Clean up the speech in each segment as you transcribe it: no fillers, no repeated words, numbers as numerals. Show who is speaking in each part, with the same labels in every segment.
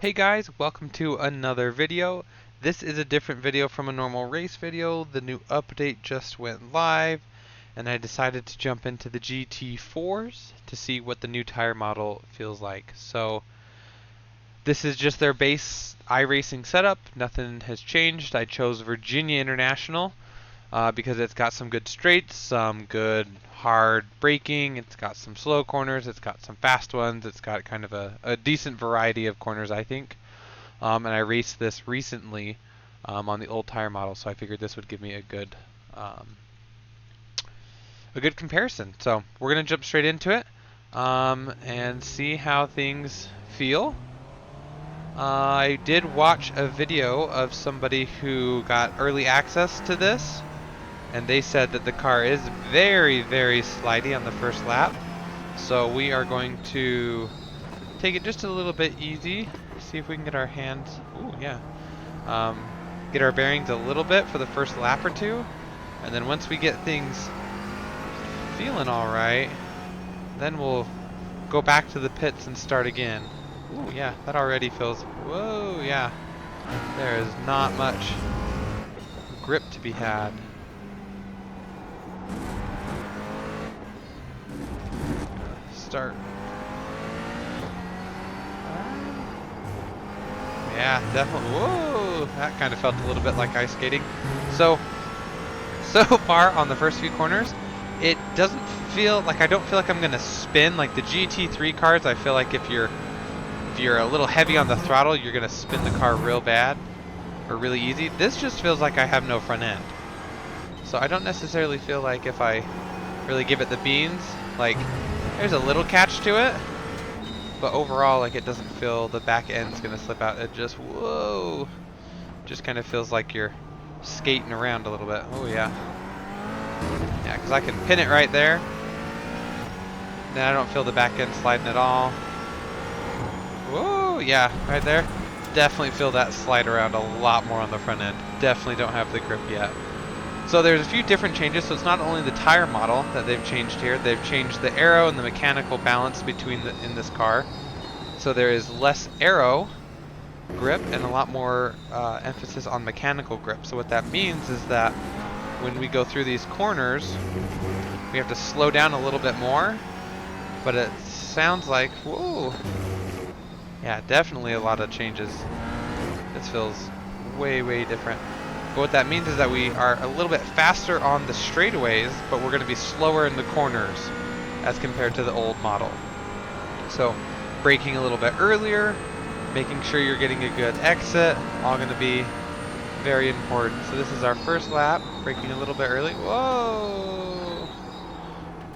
Speaker 1: Hey guys, welcome to another video. This is a different video from a normal race video. The new update just went live and I decided to jump into the GT4s to see what the new tire model feels like. So this is just their base iRacing setup. Nothing has changed. I chose Virginia International because it's got some good straights, some good hard braking, it's got some slow corners, it's got some fast ones, it's got kind of a decent variety of corners, I think. And I raced this recently on the old tire model, so I figured this would give me a good comparison. So we're gonna jump straight into it and see how things feel. I did watch a video of somebody who got early access to this, and they said that the car is very, very slidey on the first lap. So we are going to take it just a little bit easy, see if we can get our hands, get our bearings a little bit for the first lap or two, and then once we get things feeling alright, then we'll go back to the pits and start again. Ooh, yeah, that already feels, whoa, yeah, there is not much grip to be had. Start. Yeah, definitely. Whoa, that kind of felt a little bit like ice skating. So far on the first few corners, it doesn't feel like, I don't feel like I'm gonna spin like the GT3 cars. I feel like if you're a little heavy on the throttle, you're gonna spin the car real bad or really easy. This just feels like I have no front end. So I don't necessarily feel like if I really give it the beans, like there's a little catch to it, but overall, like, it doesn't feel the back end's gonna slip out. It just, whoa, just kind of feels like you're skating around a little bit. Oh yeah, yeah, because I can pin it right there. Then I don't feel the back end sliding at all. Whoa, yeah, right there. Definitely feel that slide around a lot more on the front end. Definitely don't have the grip yet. So there's a few different changes. So it's not only the tire model that they've changed here, they've changed the aero and the mechanical balance between in this car. So there is less aero grip and a lot more emphasis on mechanical grip. So what that means is that when we go through these corners, we have to slow down a little bit more, but it sounds like, whoa, yeah, definitely a lot of changes. This feels way, way different. But what that means is that we are a little bit faster on the straightaways, but we're going to be slower in the corners as compared to the old model. So braking a little bit earlier, making sure you're getting a good exit, all going to be very important. So this is our first lap, braking a little bit early. Whoa!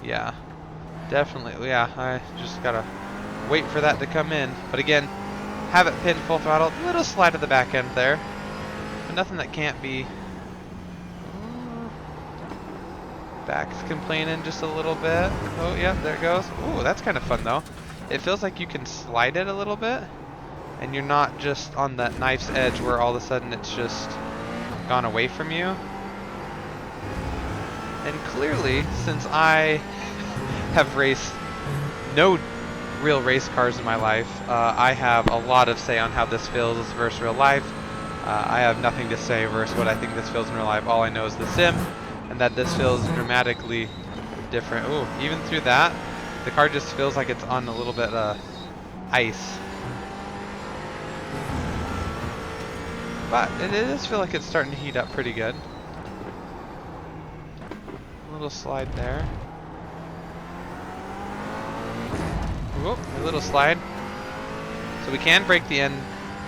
Speaker 1: Yeah, definitely. Yeah, I just got to wait for that to come in. But again, have it pinned full throttle, little slide at the back end there. But nothing that can't be. Back's complaining just a little bit. Oh, yeah, there it goes. Ooh, that's kind of fun, though. It feels like you can slide it a little bit, and you're not just on that knife's edge where all of a sudden it's just gone away from you. And clearly, since I have raced no real race cars in my life, I have a lot of say on how this feels versus real life. I have nothing to say versus what I think this feels in real life. All I know is the sim, and that this feels dramatically different. Ooh, even through that, the car just feels like it's on a little bit of ice. But it does feel like it's starting to heat up pretty good. A little slide there. Whoop, a little slide. So we can break the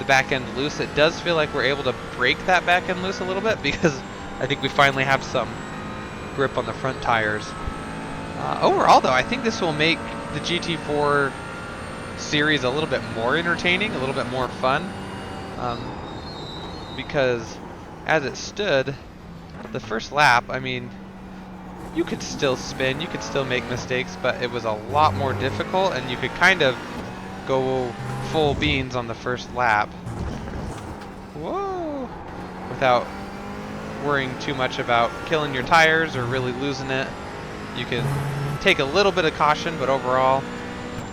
Speaker 1: back end loose. It does feel like we're able to break that back end loose a little bit because I think we finally have some grip on the front tires. Overall though, I think this will make the GT4 series a little bit more entertaining, a little bit more fun, because as it stood, the first lap, I mean, you could still spin, you could still make mistakes, but it was a lot more difficult, and you could kind of go full beans on the first lap. Whoa! Without worrying too much about killing your tires or really losing it. You can take a little bit of caution, but overall,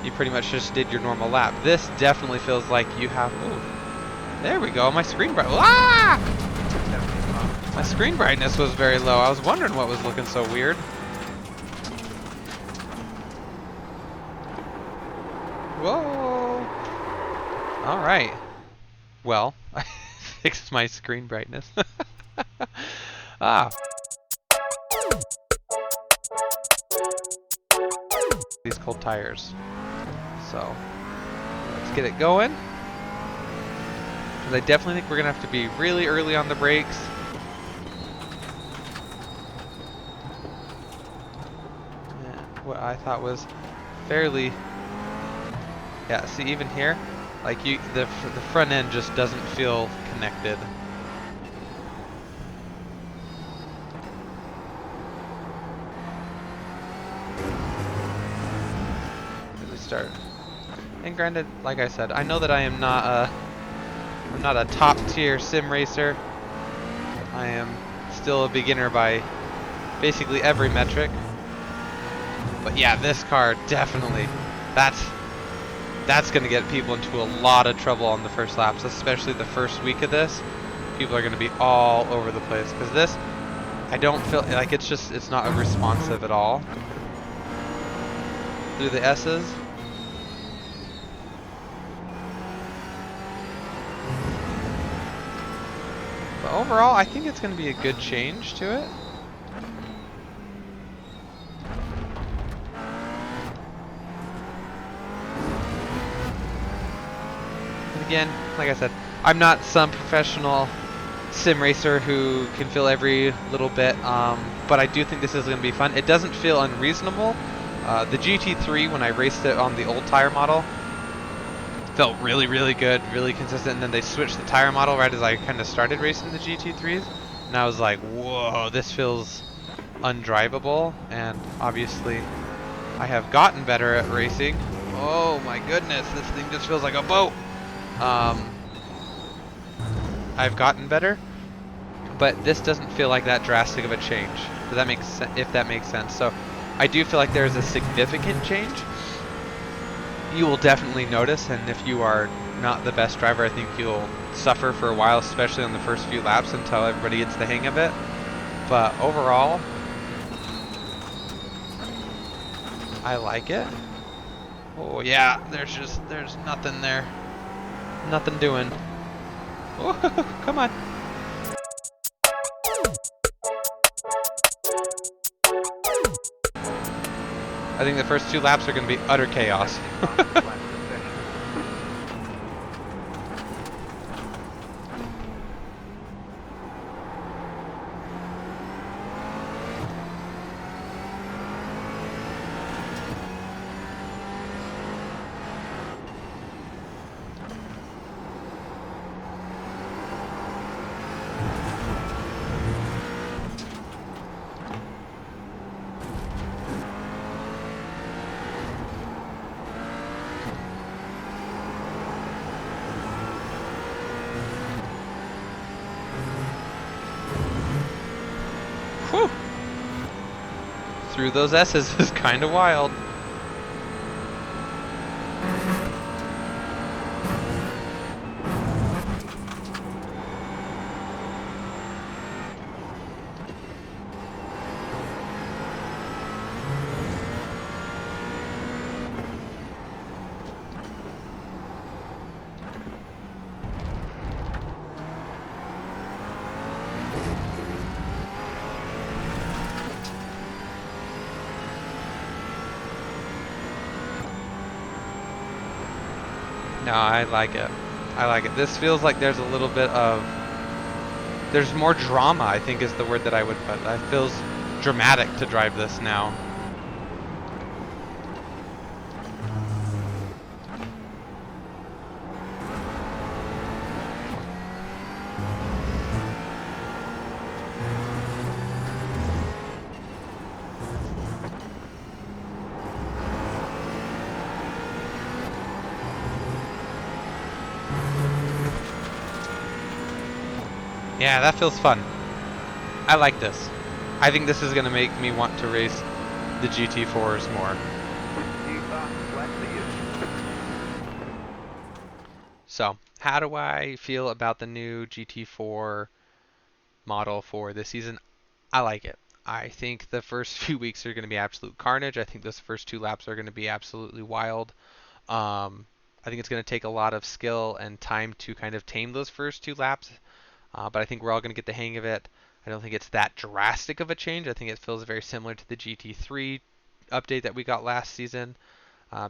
Speaker 1: you pretty much just did your normal lap. This definitely feels like you have, ooh, there we go, my screen bright, ah! My screen brightness was very low. I was wondering what was looking so weird. Whoa! Alright. Well, I fixed my screen brightness. Ah. These cold tires. So, let's get it going. Because I definitely think we're going to have to be really early on the brakes. What I thought was fairly, yeah, see even here, like the front end just doesn't feel connected. Really start. And granted, like I said, I know that I'm not a top tier sim racer. I am still a beginner by basically every metric. But yeah, this car definitely, that's going to get people into a lot of trouble on the first laps, especially the first week of this. People are going to be all over the place because this, I don't feel like it's not responsive at all through the S's. But overall, I think it's going to be a good change to it. Again, like I said, I'm not some professional sim racer who can feel every little bit, but I do think this is going to be fun. It doesn't feel unreasonable. The GT3, when I raced it on the old tire model, felt really, really good, really consistent, and then they switched the tire model right as I kind of started racing the GT3s, and I was like, whoa, this feels undrivable, and obviously I have gotten better at racing. Oh my goodness, this thing just feels like a boat. I've gotten better, but this doesn't feel like that drastic of a change. Does that make sense? If that makes sense. So I do feel like there's a significant change. You will definitely notice, and if you are not the best driver, I think you'll suffer for a while, especially on the first few laps until everybody gets the hang of it. But overall, I like it. Oh yeah, there's nothing there. Nothing doing. Oh, come on. I think the first 2 laps are going to be utter chaos. Whew. Through those S's is kind of wild. No, I like it. I like it. This feels like there's a little bit of... There's more drama, I think is the word that I would put. It feels dramatic to drive this now. Yeah, that feels fun. I like this. I think this is going to make me want to race the GT4s more. So, how do I feel about the new GT4 model for this season? I like it. I think the first few weeks are going to be absolute carnage. I think those first 2 laps are going to be absolutely wild. I think it's going to take a lot of skill and time to kind of tame those first 2 laps, but I think we're all going to get the hang of it. I don't think it's that drastic of a change. I think it feels very similar to the GT3 update that we got last season.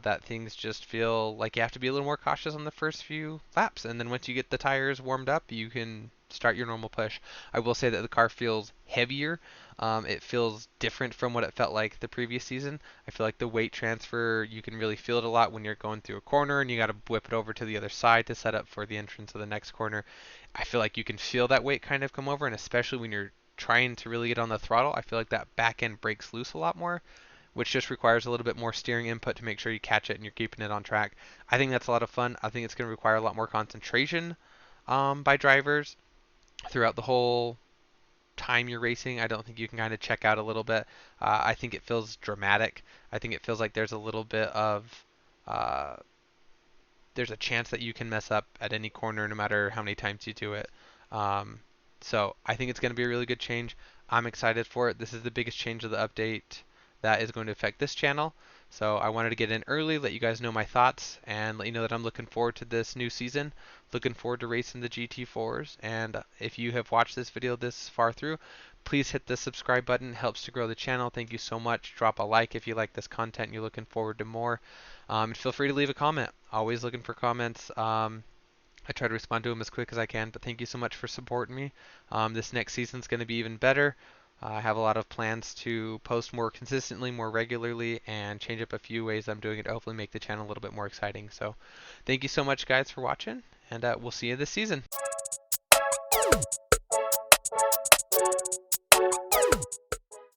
Speaker 1: That things just feel like you have to be a little more cautious on the first few laps, and then once you get the tires warmed up, you can start your normal push. I will say that the car feels heavier. It feels different from what it felt like the previous season. I feel like the weight transfer, you can really feel it a lot when you're going through a corner and you got to whip it over to the other side to set up for the entrance of the next corner. I feel like you can feel that weight kind of come over, and especially when you're trying to really get on the throttle, I feel like that back end breaks loose a lot more, which just requires a little bit more steering input to make sure you catch it and you're keeping it on track. I think that's a lot of fun. I think it's going to require a lot more concentration by drivers throughout the whole time you're racing. I don't think you can kind of check out a little bit. I think it feels dramatic. I think it feels like there's a little bit of uh, there's a chance that you can mess up at any corner no matter how many times you do it. Um, so I think it's going to be a really good change. I'm excited for it. This is the biggest change of the update that is going to affect this channel. So I wanted to get in early, let you guys know my thoughts, and let you know that I'm looking forward to this new season. Looking forward to racing the GT4s. And if you have watched this video this far through, please hit the subscribe button. It helps to grow the channel. Thank you so much. Drop a like if you like this content and you're looking forward to more. And feel free to leave a comment. Always looking for comments. I try to respond to them as quick as I can, but thank you so much for supporting me. This next season's going to be even better. I have a lot of plans to post more consistently, more regularly, and change up a few ways I'm doing it to hopefully make the channel a little bit more exciting. So thank you so much, guys, for watching, and we'll see you this season.